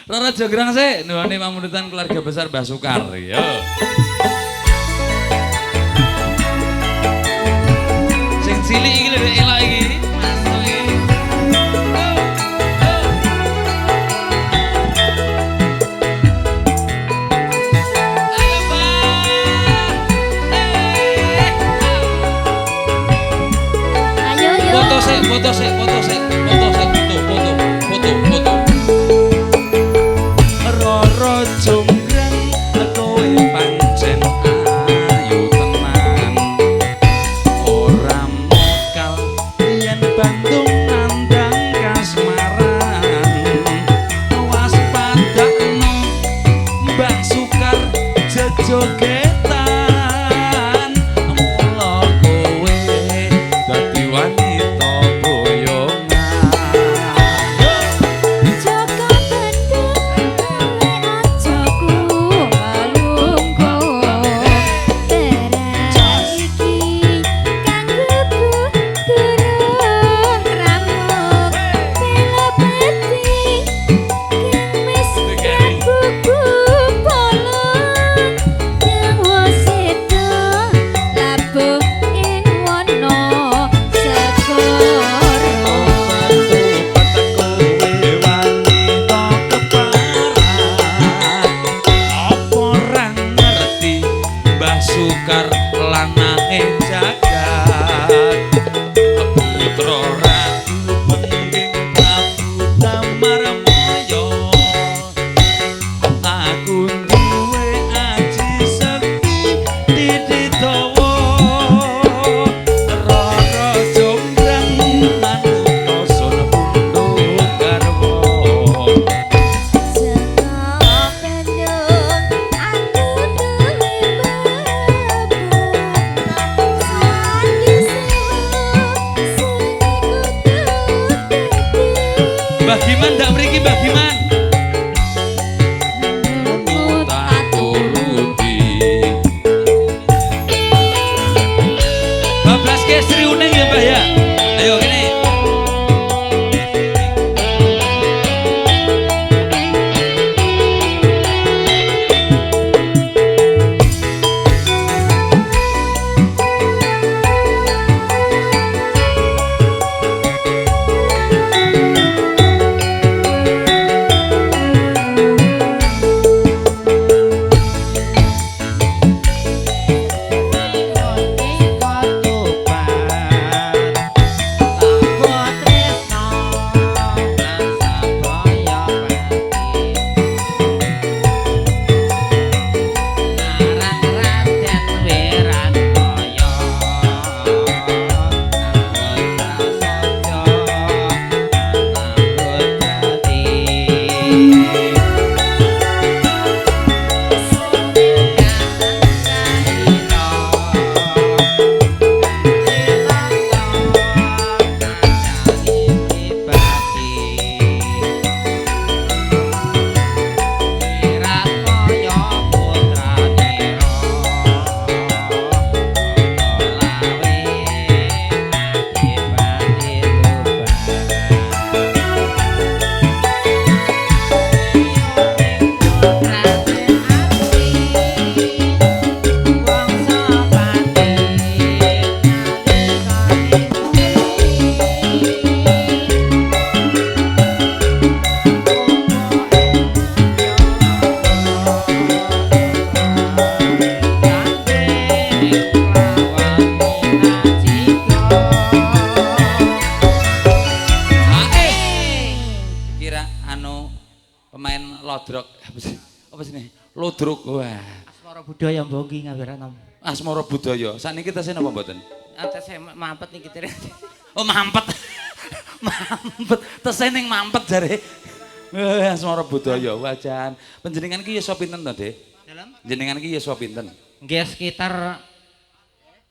Rara Jograng sih, nuhane pamundutan keluarga besar Mbah Sukar. Yo. Sing cilik iki lho elok iki. Masuk iki. Foto sik, foto sik, foto sik, foto sik, foto. Rara Jograng kowe pancen ayu tenan. Ora mokal yen Bandung nandang kasmaran. Waspadakno Mbah Sukar jejogetan. Mula kowe dadi wanita boyongan. Jaka Bandung aja ku malunggo terang iki kanggo durung ramuk bela peti kemis buku polong nyawa sedo labuh ing wana segara. Sukar lanange jagat putra ratu pengging Prabu Damarmaya. Aku duwe aji sekti diditawa. Rara Jograng manuta sun pundhut garwa. Jaka Bandung aku duwe babon sandi sewu Mbah Giman ndak mriki Mbah Giman. seni Tak turuti. Bablas ke Sri Uning ya Mbah ya. Ayo kene. Kira anu pemain lodrok apa sih nih? Lodrok. Wah. Asmara budaya mbonggi ngawiran. Asmara budaya. Saniki tesih napa mboten? Atese mampet niki tire. Oh mampet. Mampet. Tesih ning mampet jare. Asmara budaya wajan. Panjenengan ki yuswa pinten to, Dik? Dalam Jenengan ki yuswa pinten? nggih sekitar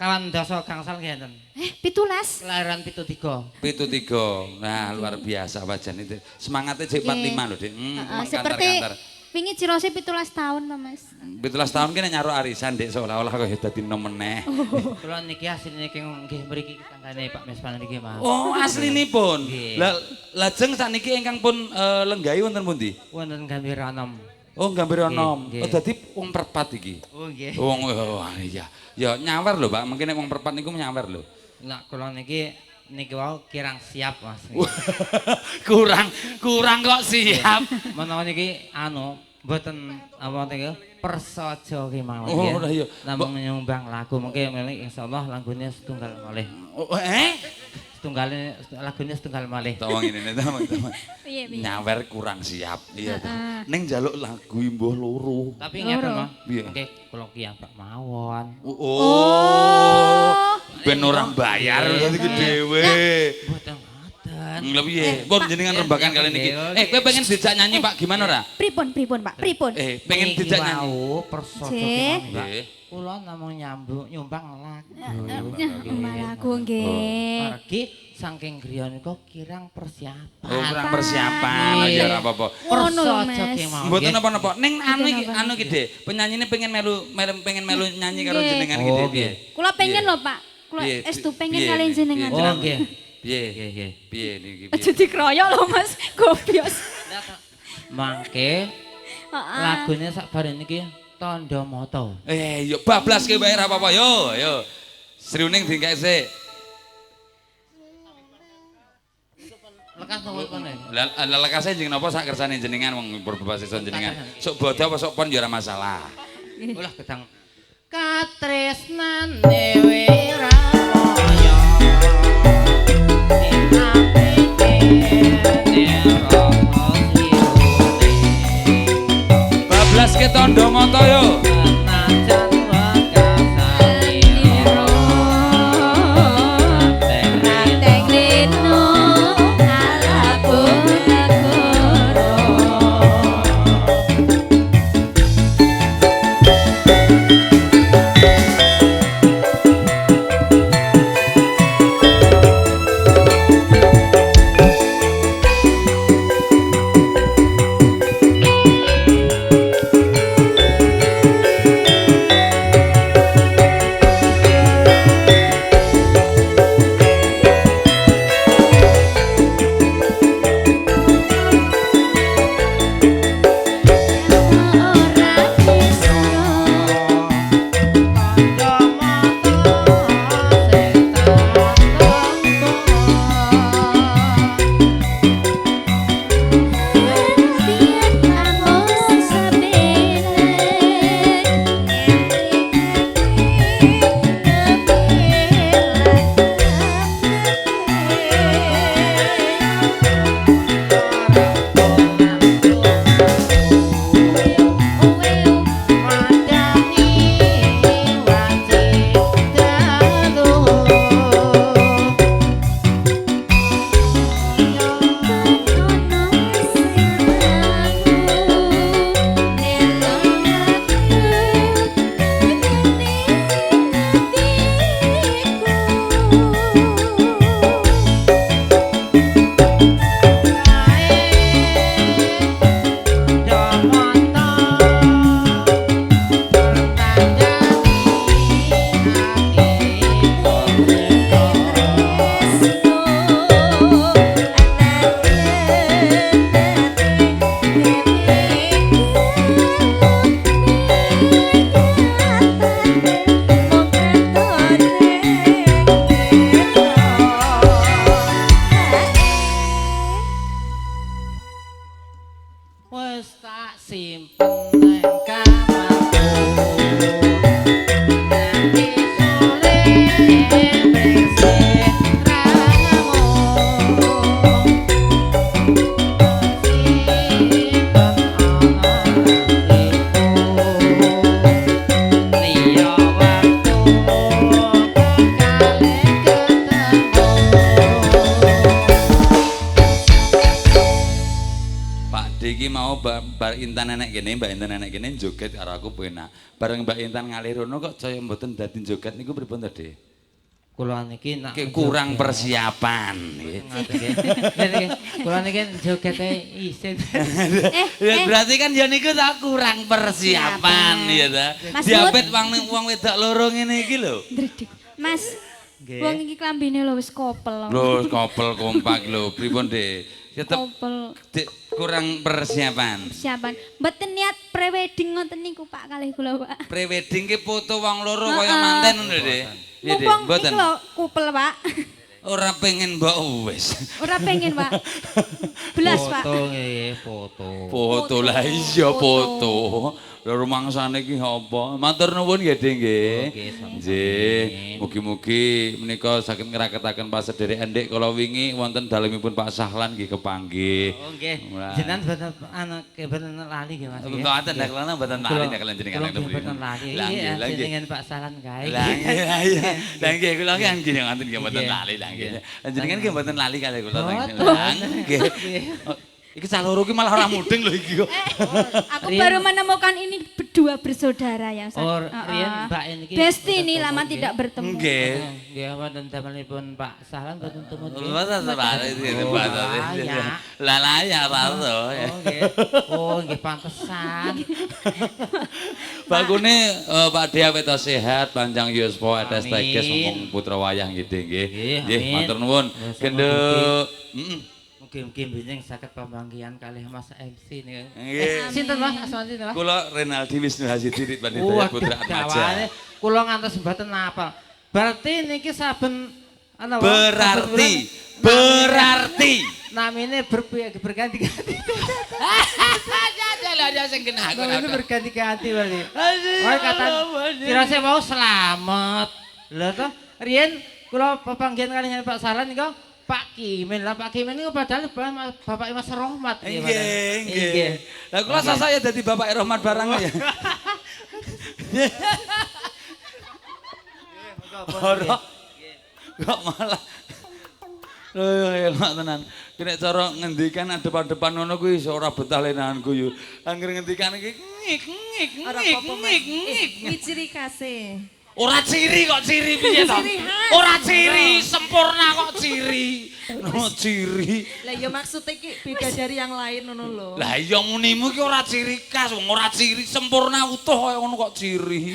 kawan dasa gangsal nggih enten. 17 Kelahiran 73. 73. Nah, luar biasa wajan itu. Semangatnya J45 lho, Dik. seperti Kantar-kantar. Wingi cirose 17 tahun to, Mas. 17 tahun kene nyaruk arisan Dik seolah-olah kok dadi nom meneh. Kula niki asline nggih mriki tanggane Pak Mespan niki Mas. Oh, aslinipun. Nggih. Lah lajeng sakniki ingkang pun lenggahi wonten pundi? Wonten Gambir Anom. Oh, Gambir Anom. Nggih. Oh, dadi wong perpat iki. Oh nggih. Wong iya. Ya nyawer lho, Pak. Mungkin nek wong perpat niku nyawer lho. Nah, kula niki wau kirang siap Mas. kurang kok siap. Menawa niki mboten apa niku persaja kemawon Oh, lah iya. Namung nyumbang lagu mengke insyaallah lagune setunggal malih. Oh, Lagunya setunggal malih. Tak wong ngene ta, Piye piye? nyawer kurang siap. Iya ta. Ning njaluk lagu imbuh loro. Tapi ngeten mah. Piye? Nggih kula kiyambak mawon. Oh. Ben orang bayar Iya. iki dhewe. Mboten ngoten. Lha piye? Pun jenengan rembakan kali niki. Kowe pengen dijak nyanyi Pak gimana ora? Pripun Pak? Pripun? Pengen dijak nyanyi. Wau persaja Cih. kemawon, Mbak. Nggih. Kula namung nyumbang lagu. Lagu nggih. Margi saking griya nika kirang persiapan. Oh, kurang persiapan ya ora apa-apa. Ngono lho, Persaja Mas. kemawon. Mboten nggih. napa-napa. Ning anu iki Dik, penyanyine pengen melu nyanyi karo Nggih. jenengan iki Oh, Dik. nggih. Kula pengen lho, Pak. Kula Piye? estu pengen Piye? kalian jenengan. Piye? Oh nggih. Piye? Nggih, nggih. Piye niki Aja piye? dikroyok lho, Mas. Gobios. Mangke Heeh. lagune sakbarene niki Tandha Mata. Yo bablaske wae ora apa-apa yo. Sriuning dingkek sik. Lekas napa kene? Lah lekase jeneng napa sak kersane jenengan wong berbasison jenengan. Sok bodho apa sok pon ya ora masalah. Ulah gedang. Katresnane wiraya. Bablaske Tandha Mata yo. Ranteng lino ala negoro. Wes tak simpen nang kamarku. Nanti sore bersih rangamu. Simpen ana hatiku. Liya waktu kekale ketemu. Pak D iki mau bar Intan nenek kene, Mbak Intan nenek kene joget karo aku penak. Bareng Mbak Intan ngalih rono kok saya mboten dadi joget niku pripun to, Dik? kula niki nak kurang persiapan nggih. Kula niki jogete isin. Ya berarti kan ya niku tak kurang persiapan ya ta. Mas Diapit wong wedok loro ngene iki lho. Dredeg. Mas, Nggih. wong iki klambine lho wis kopel. Lho kopel kompak lho. Pripun, Dik? Tetep Kopel. Dik, kurang persiapan. Siapan. Mboten niat prewedding ngoten niku Pak kalih kula, Pak. Prewedding ki foto wong loro kaya manten ngono, Dik. Iya, Dik. Mumpung Mboten. iki lho kupel, Pak. Ora pengen mbok wis. Ora pengen, Pak. Belas, Pak. Foto nggih, foto. Foto lah iya foto. Lha rumangsane iki apa? Matur nuwun nggih, Dik nggih. Nggih, sama-sama. Nggih, mugi-mugi menika saged ngraketaken pasederekan Dik kala wingi wonten dalemipun Pak Sahlan nggih kepanggih. Oh nggih. Wah. Jenengan boten anak boten lali nggih Mas. Mboten nek kelana mboten lali nek kalian jenengan Kula boten lali. Lah nggih, lah nggih. Jenengan Pak Salan kae. Lah nggih, lah iya. Lah nggih kula ki nggih ngoten nggih mboten Nggih. lali lah nggih. Jenengan nggih mboten lali kalih kula. Mboten. Lah nggih. Oh, iki caloro ki malah ora mudeng lho iki kok. Aku baru menemukan ini berdua bersaudara yang Oh, Heeh. riyen Mbak niki. Besti ini lama tidak bertemu. Nggih. Nggih, wonten damelipun Pak Salan boten temu nggih. Mboten sebare iki Oh, batase. layak. Lah layak ta to. Oh nggih. Oh nggih pantesan. Bagune Pak Dea weto sehat, panjang yuswa, etes Amin. teges ngomong putra wayah nggih Dik nggih. Nggih, Nggih, amin. matur nuwun. Ya, sama Genduk. Heeh. Mungkin benjing saged pamanggihan kalih Mas MC niku. Nggih. Sinten Mas? Asma sinten Mas? Kula Renaldi Wisnu Hasidirit Pandita Waduh, Putra dawane Atmaja. kula ngantos mboten apal. Berarti niki saben ana Berarti namine berganti-ganti. Lah dia sing kena aku. Namine berganti-ganti berarti. Oh kata kirase mau selamat. Lha toh riyen kula pepanggihan kaliyan Pak Salan niku Pak Kimin lah Pak Kimin niku padahal Bapak Mas Rohmat nggih. Nggih, nggih. Lah kula saya dadi Bapak Rohmat barang ya. Ora. Kok malah. Enak tenan. Kena cara ngendikan depan-depan ngono kuwi iso ora betah lenahan guyu. Angger ngendikan iki ngik ngik ngik ngik ngik. Iki ciri khase. Ora ciri kok ciri piye to? Ciri khas. Ora ciri, sempurna kok ciri. No ciri. Lah ya maksudnya iki beda dari yang lain ngono lho. Lah iya munimu iki ora ciri khas, wong ora ciri sempurna utuh kaya ngono kok ciri.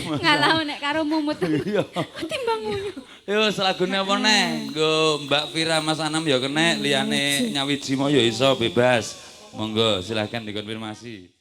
Ngalah nek karo mumut. Iya. Timbang nguyu. Yo selagune apa neh? Nggo Mbak Vira Mas Anam ya kenek, liyane Nyawiji mau ya iso bebas. Monggo silahkan dikonfirmasi.